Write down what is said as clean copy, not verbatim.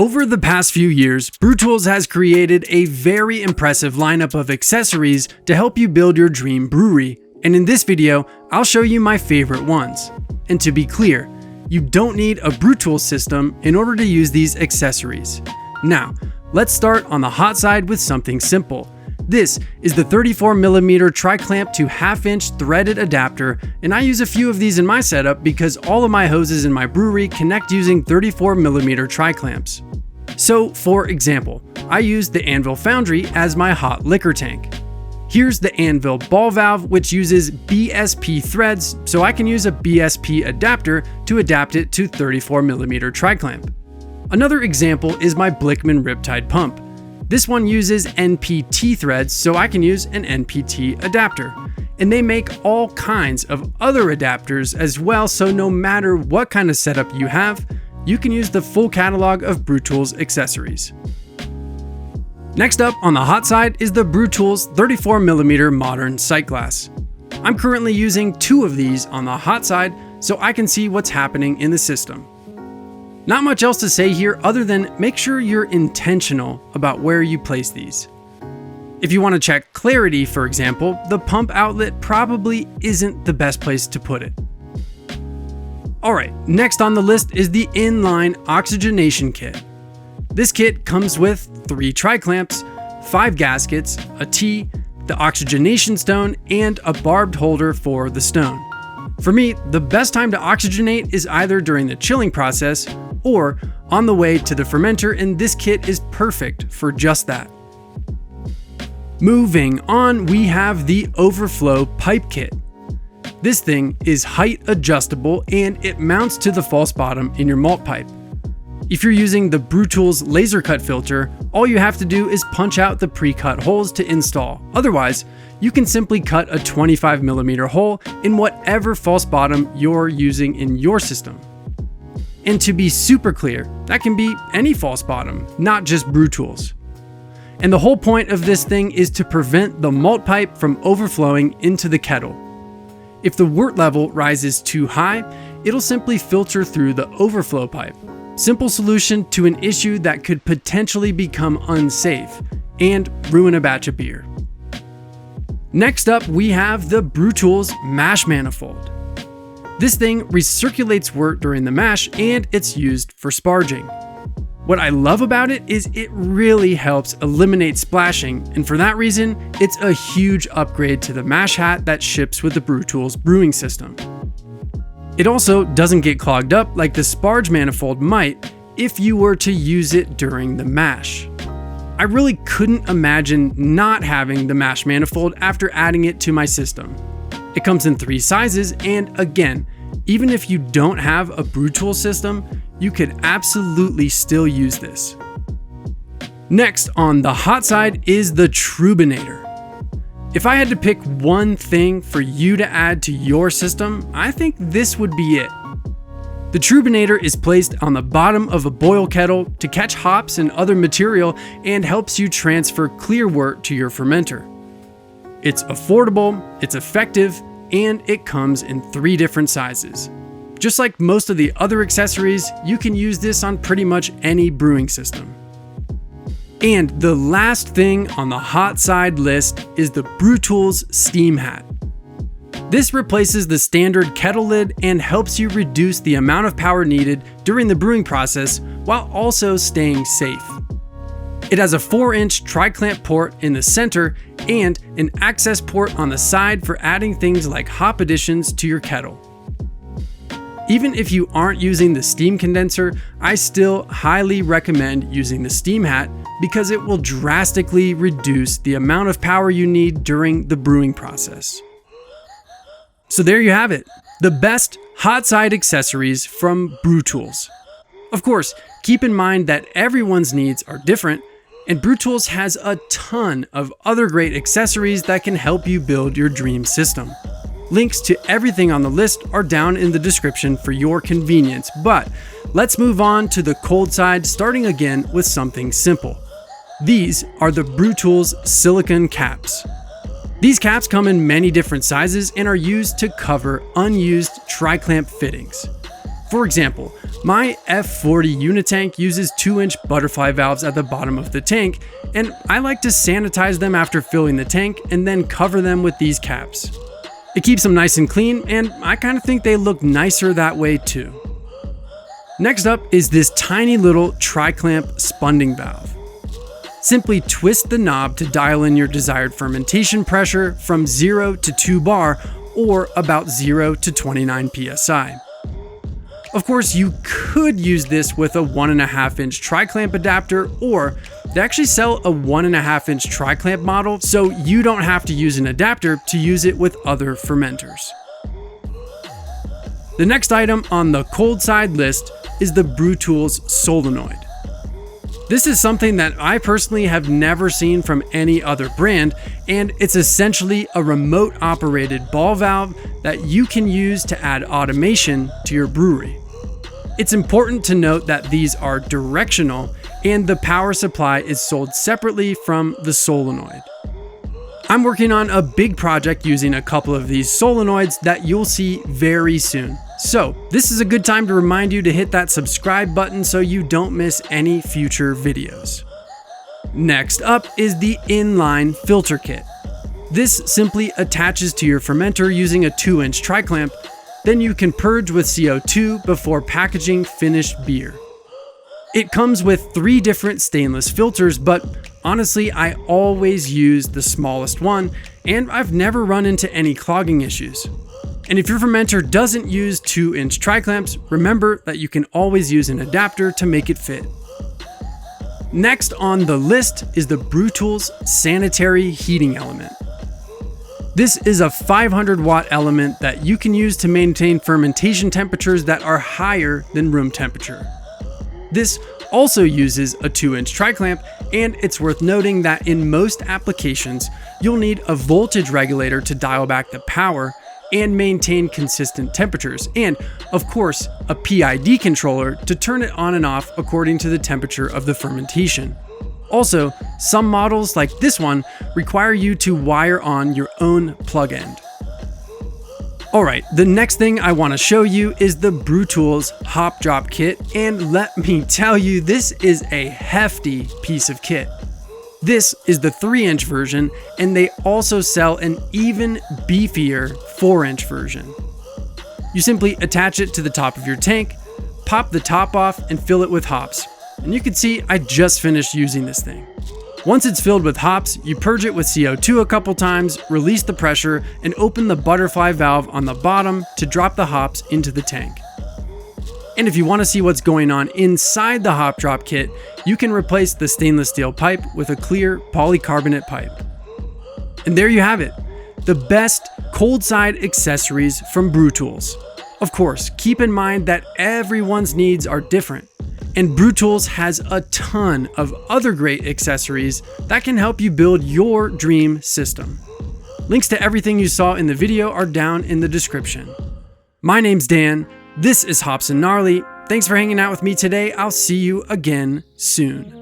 Over the past few years, Brewtools has created a very impressive lineup of accessories to help you build your dream brewery, and in this video, I'll show you my favorite ones. And to be clear, you don't need a Brewtools system in order to use these accessories. Now, let's start on the hot side with something simple. This is the 34mm tri-clamp to half-inch threaded adapter, and I use a few of these in my setup because all of my hoses in my brewery connect using 34mm tri-clamps. So, for example, I use the Anvil Foundry as my hot liquor tank. Here's the Anvil ball valve, which uses BSP threads, so I can use a BSP adapter to adapt it to 34mm tri-clamp. Another example is my Blickman Riptide pump. This one uses NPT threads, so I can use an NPT adapter. And they make all kinds of other adapters as well, so no matter what kind of setup you have, you can use the full catalog of Brewtools accessories. Next up on the hot side is the Brewtools 34mm modern sight glass. I'm currently using 2 of these on the hot side so I can see what's happening in the system. Not much else to say here other than make sure you're intentional about where you place these. If you want to check clarity, for example, the pump outlet probably isn't the best place to put it. Alright, next on the list is the inline oxygenation kit. This kit comes with 3 tri-clamps, 5 gaskets, a T, the oxygenation stone, and a barbed holder for the stone. For me, the best time to oxygenate is either during the chilling process or on the way to the fermenter, and this kit is perfect for just that. Moving on, we have the overflow pipe kit. This thing is height adjustable and it mounts to the false bottom in your malt pipe. If you're using the Brewtools laser cut filter, all you have to do is punch out the pre-cut holes to install. Otherwise, you can simply cut a 25mm hole in whatever false bottom you're using in your system. And to be super clear, that can be any false bottom, not just Brewtools. And the whole point of this thing is to prevent the malt pipe from overflowing into the kettle. If the wort level rises too high, it'll simply filter through the overflow pipe. Simple solution to an issue that could potentially become unsafe and ruin a batch of beer. Next up, we have the Brewtools mash manifold. This thing recirculates wort during the mash and it's used for sparging. What I love about it is it really helps eliminate splashing, and for that reason, it's a huge upgrade to the mash hat that ships with the Brewtools brewing system. It also doesn't get clogged up like the sparge manifold might if you were to use it during the mash. I really couldn't imagine not having the mash manifold after adding it to my system. It comes in 3 sizes, and again, even if you don't have a Brewtools system, you could absolutely still use this. Next on the hot side is the Trubinator. If I had to pick one thing for you to add to your system, I think this would be it. The Trubinator is placed on the bottom of a boil kettle to catch hops and other material and helps you transfer clear wort to your fermenter. It's affordable, it's effective, and it comes in 3 different sizes. Just like most of the other accessories, you can use this on pretty much any brewing system. And the last thing on the hot side list is the Brewtools steam hat. This replaces the standard kettle lid and helps you reduce the amount of power needed during the brewing process while also staying safe. It has a 4-inch tri-clamp port in the center and an access port on the side for adding things like hop additions to your kettle. Even if you aren't using the steam condenser, I still highly recommend using the steam hat because it will drastically reduce the amount of power you need during the brewing process. So there you have it, the best hot side accessories from Brewtools. Of course, keep in mind that everyone's needs are different, and Brewtools has a ton of other great accessories that can help you build your dream system. Links to everything on the list are down in the description for your convenience, but let's move on to the cold side, starting again with something simple. These are the Brewtools silicone caps. These caps come in many different sizes and are used to cover unused tri-clamp fittings. For example, my F40 unitank uses 2-inch butterfly valves at the bottom of the tank, and I like to sanitize them after filling the tank and then cover them with these caps. It keeps them nice and clean, and I kind of think they look nicer that way too. Next up is this tiny little tri-clamp spunding valve. Simply twist the knob to dial in your desired fermentation pressure from 0 to 2 bar or about 0 to 29 psi. Of course, you could use this with a 1.5-inch tri-clamp adapter, or they actually sell a 1.5-inch tri-clamp model, so you don't have to use an adapter to use it with other fermenters. The next item on the cold side list is the Brewtools solenoid. This is something that I personally have never seen from any other brand, and it's essentially a remote operated ball valve that you can use to add automation to your brewery. It's important to note that these are directional and the power supply is sold separately from the solenoid. I'm working on a big project using a couple of these solenoids that you'll see very soon. So this is a good time to remind you to hit that subscribe button so you don't miss any future videos. Next up is the inline filter kit. This simply attaches to your fermenter using a 2-inch tri-clamp. Then you can purge with CO2 before packaging finished beer. It comes with 3 different stainless filters, but honestly, I always use the smallest one, and I've never run into any clogging issues. And if your fermenter doesn't use 2-inch tri-clamps, remember that you can always use an adapter to make it fit. Next on the list is the Brewtools sanitary heating element. This is a 500-watt element that you can use to maintain fermentation temperatures that are higher than room temperature. This also uses a 2-inch tri-clamp, and it's worth noting that in most applications, you'll need a voltage regulator to dial back the power and maintain consistent temperatures, and of course, a PID controller to turn it on and off according to the temperature of the fermentation. Also, some models like this one require you to wire on your own plug end. Alright, the next thing I want to show you is the Brewtools hop drop kit, and let me tell you, this is a hefty piece of kit. This is the 3-inch version, and they also sell an even beefier 4-inch version. You simply attach it to the top of your tank, pop the top off, and fill it with hops. And you can see I just finished using this thing. Once it's filled with hops, you purge it with CO2 a couple times, release the pressure, and open the butterfly valve on the bottom to drop the hops into the tank. And if you want to see what's going on inside the hop drop kit, you can replace the stainless steel pipe with a clear polycarbonate pipe. And there you have it, the best cold side accessories from Brewtools. Of course, keep in mind that everyone's needs are different, and Brewtools has a ton of other great accessories that can help you build your dream system. Links to everything you saw in the video are down in the description. My name's Dan, this is Hops and Gnarly. Thanks for hanging out with me today. I'll see you again soon.